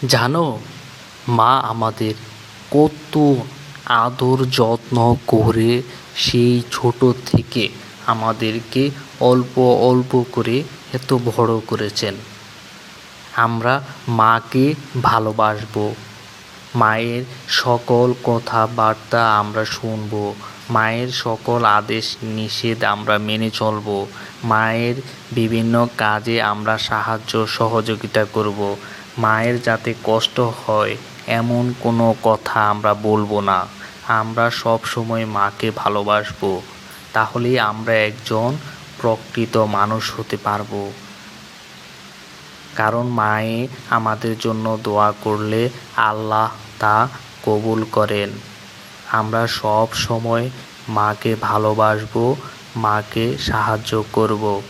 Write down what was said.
জানো, মা আমাদের কত আদর যত্ন করে সেই ছোট থেকে আমাদেরকে অল্প অল্প করে এত বড় করেছেন। আমরা মাকে ভালোবাসবো, মায়ের সকল কথাবার্তা আমরা শুনব, মায়ের সকল আদেশ নিষেধ আমরা মেনে চলব, মায়ের বিভিন্ন কাজে আমরা সাহায্য সহযোগিতা করব। মায়ের যাতে কষ্ট হয় এমন কোনো কথা আমরা বলবো না। আমরা সব সময় মাকে ভালোবাসবো, তাহলেই আমরা একজন প্রকৃত মানুষ হতে পারবো। কারণ মায়ে আমাদের জন্য দোয়া করলে আল্লাহ তা কবুল করেন। আমরা সব সময় মাকে ভালোবাসবো, মাকে সাহায্য করব।